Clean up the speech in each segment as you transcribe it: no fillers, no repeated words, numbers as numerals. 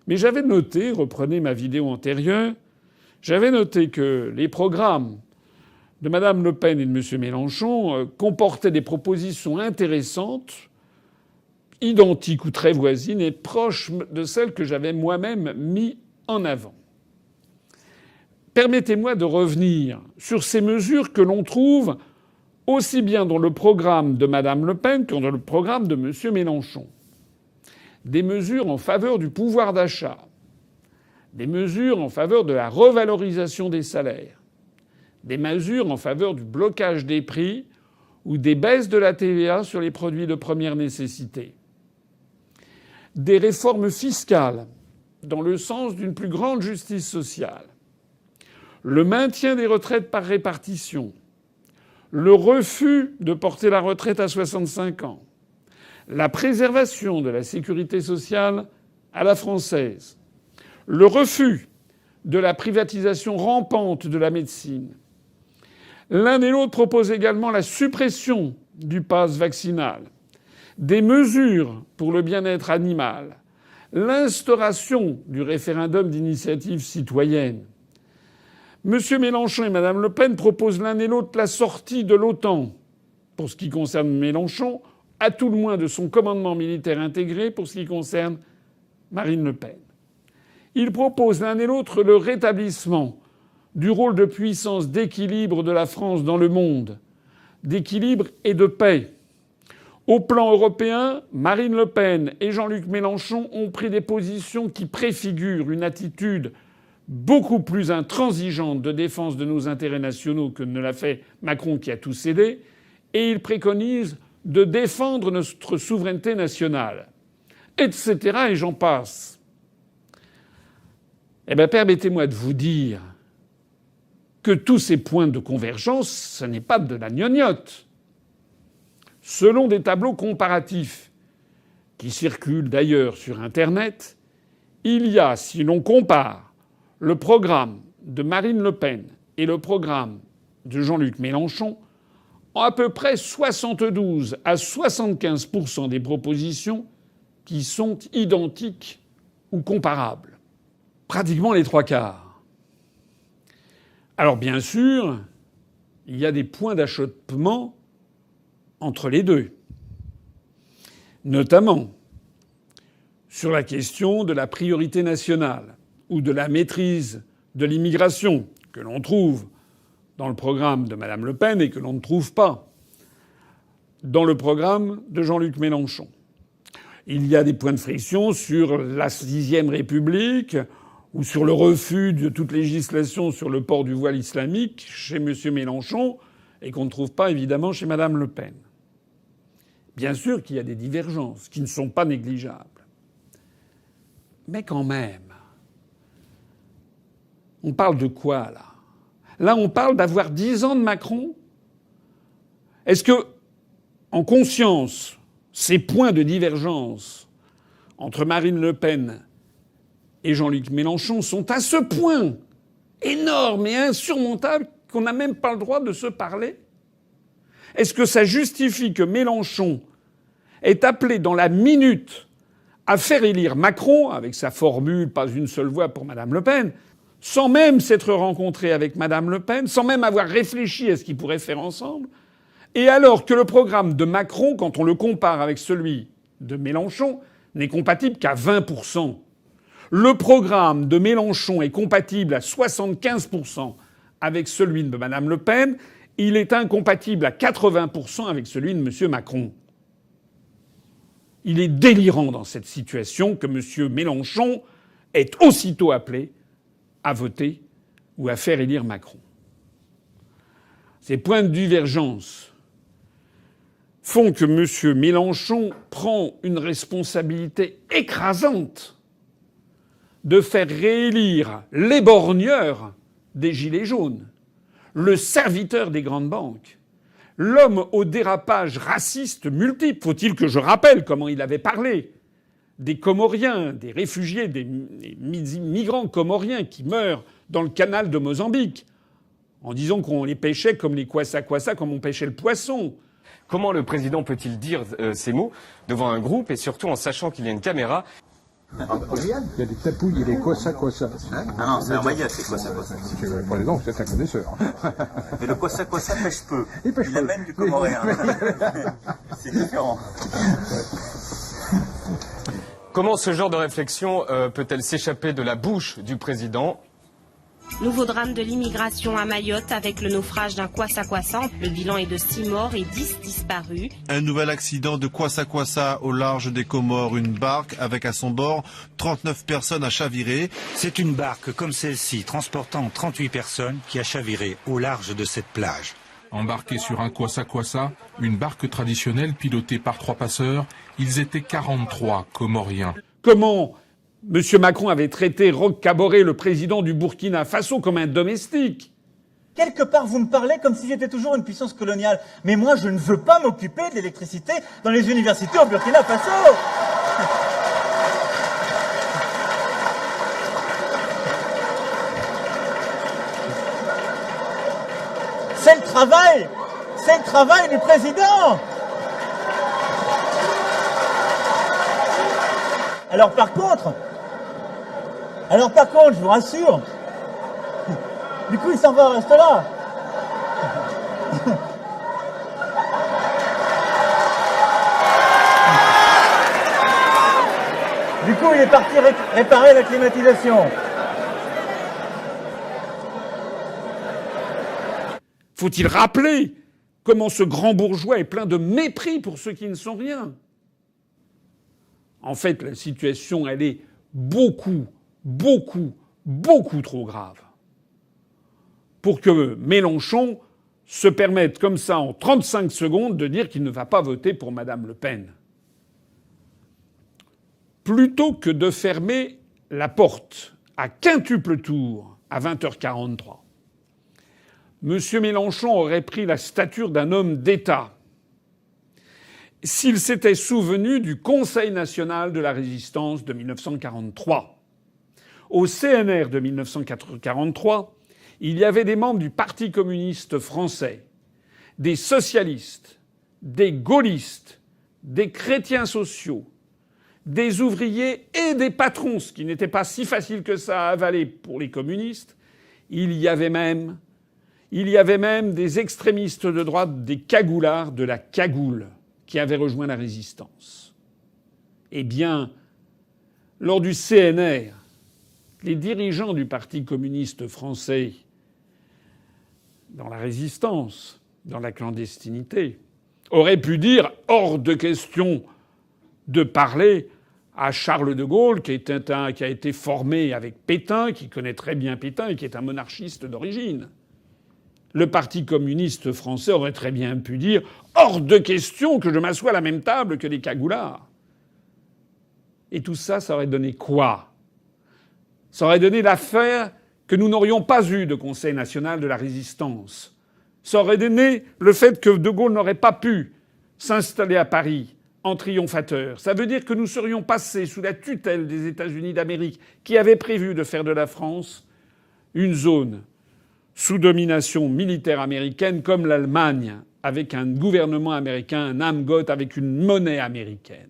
Mais j'avais noté, reprenez ma vidéo antérieure, j'avais noté que les programmes de Mme Le Pen et de M. Mélenchon comportaient des propositions intéressantes, identiques ou très voisines et proches de celles que j'avais moi-même mis en avant. Permettez-moi de revenir sur ces mesures que l'on trouve aussi bien dans le programme de Mme Le Pen que dans le programme de M. Mélenchon. Des mesures en faveur du pouvoir d'achat, des mesures en faveur de la revalorisation des salaires, des mesures en faveur du blocage des prix ou des baisses de la TVA sur les produits de première nécessité, des réformes fiscales dans le sens d'une plus grande justice sociale, le maintien des retraites par répartition, le refus de porter la retraite à 65 ans, la préservation de la sécurité sociale à la française, le refus de la privatisation rampante de la médecine. L'un et l'autre proposent également la suppression du pass vaccinal, des mesures pour le bien-être animal, l'instauration du référendum d'initiative citoyenne. M. Mélenchon et Mme Le Pen proposent l'un et l'autre la sortie de l'OTAN, pour ce qui concerne Mélenchon, à tout le moins de son commandement militaire intégré pour ce qui concerne Marine Le Pen. Ils proposent l'un et l'autre le rétablissement du rôle de puissance d'équilibre de la France dans le monde, d'équilibre et de paix. Au plan européen, Marine Le Pen et Jean-Luc Mélenchon ont pris des positions qui préfigurent une attitude beaucoup plus intransigeante de défense de nos intérêts nationaux que ne l'a fait Macron qui a tout cédé, et ils préconisent de défendre notre souveraineté nationale, etc. et j'en passe. Eh bien, permettez-moi de vous dire que tous ces points de convergence, ce n'est pas de la gnognotte. Selon des tableaux comparatifs qui circulent d'ailleurs sur Internet, il y a, si l'on compare le programme de Marine Le Pen et le programme de Jean-Luc Mélenchon, à peu près 72 à 75% des propositions qui sont identiques ou comparables. Pratiquement les trois quarts. Alors bien sûr, il y a des points d'achoppement entre les deux. Notamment sur la question de la priorité nationale ou de la maîtrise de l'immigration que l'on trouve dans le programme de Mme Le Pen et que l'on ne trouve pas dans le programme de Jean-Luc Mélenchon. Il y a des points de friction sur la 6e République ou sur le refus de toute législation sur le port du voile islamique chez M. Mélenchon et qu'on ne trouve pas évidemment chez Mme Le Pen. Bien sûr qu'il y a des divergences qui ne sont pas négligeables. Mais quand même, on parle de quoi là ? Là, on parle d'avoir 10 ans de Macron. Est-ce que, en conscience, ces points de divergence entre Marine Le Pen et Jean-Luc Mélenchon sont à ce point énormes et insurmontables qu'on n'a même pas le droit de se parler ? Est-ce que ça justifie que Mélenchon est appelé dans la minute à faire élire Macron, avec sa formule « pas une seule voix pour Madame Le Pen », sans même s'être rencontré avec Madame Le Pen, sans même avoir réfléchi à ce qu'ils pourraient faire ensemble, et alors que le programme de Macron, quand on le compare avec celui de Mélenchon, n'est compatible qu'à 20%. Le programme de Mélenchon est compatible à 75% avec celui de Madame Le Pen, il est incompatible à 80% avec celui de M. Macron. Il est délirant dans cette situation que M. Mélenchon est aussitôt appelé à voter ou à faire élire Macron. Ces points de divergence font que M. Mélenchon prend une responsabilité écrasante de faire réélire l'éborgneur des Gilets jaunes, le serviteur des grandes banques, l'homme au dérapage raciste multiple. Faut-il que je rappelle comment il avait parlé des Comoriens, des réfugiés, des migrants comoriens qui meurent dans le canal de Mozambique, en disant qu'on les pêchait comme les kwassa-kwassa, comme on pêchait le poisson. Comment le président peut-il dire ces mots devant un groupe et surtout en sachant qu'il y a une caméra ? En Guyane, il y a des tapouilles et des quoi-ça. Hein? Ah non, c'est en Mayotte, c'est quoi ça. Par exemple, vous êtes un connaisseur. Mais le quoi-ça pêche peu. Il pêche peu. amène du comoréen. C'est différent. Comment ce genre de réflexion peut-elle s'échapper de la bouche du président ? Nouveau drame de l'immigration à Mayotte avec le naufrage d'un kwassa-kwassa. Le bilan est de 6 morts et 10 disparus. Un nouvel accident de kwassa-kwassa au large des Comores. Une barque avec à son bord 39 personnes a chaviré. C'est une barque comme celle-ci, transportant 38 personnes, qui a chaviré au large de cette plage. Embarqués sur un kwassa-kwassa, une barque traditionnelle pilotée par 3 passeurs, ils étaient 43 Comoriens. Comment M. Macron avait traité Roch Kaboré, le président du Burkina Faso, comme un domestique. Quelque part, vous me parlez comme si j'étais toujours une puissance coloniale. Mais moi, je ne veux pas m'occuper de l'électricité dans les universités au Burkina Faso. C'est le travail du président. Alors par contre, je vous rassure, du coup il s'en va, reste là. Du coup il est parti réparer la climatisation. Faut-il rappeler comment ce grand bourgeois est plein de mépris pour ceux qui ne sont rien? En fait, la situation, elle est beaucoup trop grave pour que Mélenchon se permette comme ça en 35 secondes de dire qu'il ne va pas voter pour Madame Le Pen. Plutôt que de fermer la porte à quintuple tour à 20h43, M. Mélenchon aurait pris la stature d'un homme d'État s'il s'était souvenu du Conseil national de la résistance de 1943. Au CNR de 1943, il y avait des membres du Parti communiste français, des socialistes, des gaullistes, des chrétiens sociaux, des ouvriers et des patrons, ce qui n'était pas si facile que ça à avaler pour les communistes. Il y avait même des extrémistes de droite, des cagoulards de la cagoule, qui avaient rejoint la résistance. Eh bien, lors du CNR, les dirigeants du Parti communiste français, dans la résistance, dans la clandestinité, auraient pu dire « hors de question de parler à Charles de Gaulle, qui a été formé avec Pétain, qui connaît très bien Pétain et qui est un monarchiste d'origine ». Le Parti communiste français aurait très bien pu dire « hors de question que je m'assoie à la même table que les cagoulards ». Et tout ça, ça aurait donné quoi? Ça aurait donné l'affaire que nous n'aurions pas eu de Conseil national de la résistance. Ça aurait donné le fait que De Gaulle n'aurait pas pu s'installer à Paris en triomphateur. Ça veut dire que nous serions passés sous la tutelle des États-Unis d'Amérique, qui avaient prévu de faire de la France une zone sous domination militaire américaine comme l'Allemagne, avec un gouvernement américain, un Amgot, avec une monnaie américaine.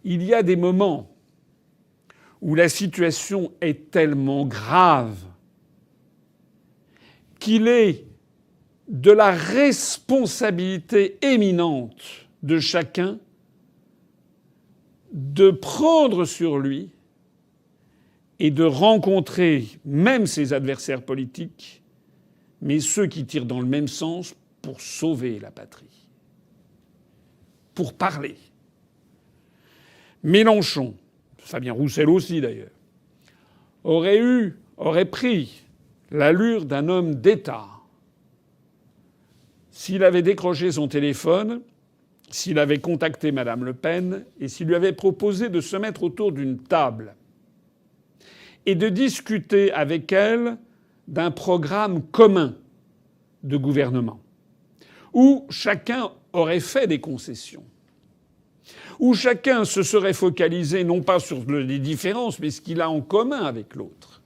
Il y a des moments où la situation est tellement grave qu'il est de la responsabilité éminente de chacun de prendre sur lui et de rencontrer même ses adversaires politiques, mais ceux qui tirent dans le même sens pour sauver la patrie, pour parler. Mélenchon, Fabien Roussel aussi d'ailleurs, aurait pris l'allure d'un homme d'État s'il avait décroché son téléphone, s'il avait contacté Madame Le Pen et s'il lui avait proposé de se mettre autour d'une table et de discuter avec elle d'un programme commun de gouvernement, où chacun aurait fait des concessions, où chacun se serait focalisé non pas sur les différences, mais ce qu'il a en commun avec l'autre.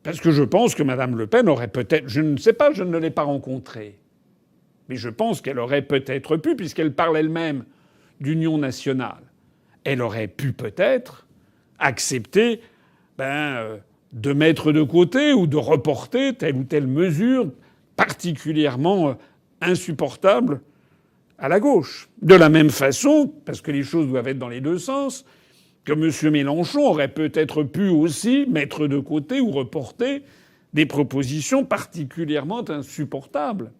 Parce que je pense que Madame Le Pen aurait peut-être, je ne sais pas, je ne l'ai pas rencontrée, mais je pense qu'elle aurait peut-être pu, puisqu'elle parle elle-même d'union nationale, elle aurait pu peut-être accepter de mettre de côté ou de reporter telle ou telle mesure particulièrement insupportable à la gauche. De la même façon, parce que les choses doivent être dans les deux sens, que M. Mélenchon aurait peut-être pu aussi mettre de côté ou reporter des propositions particulièrement insupportables.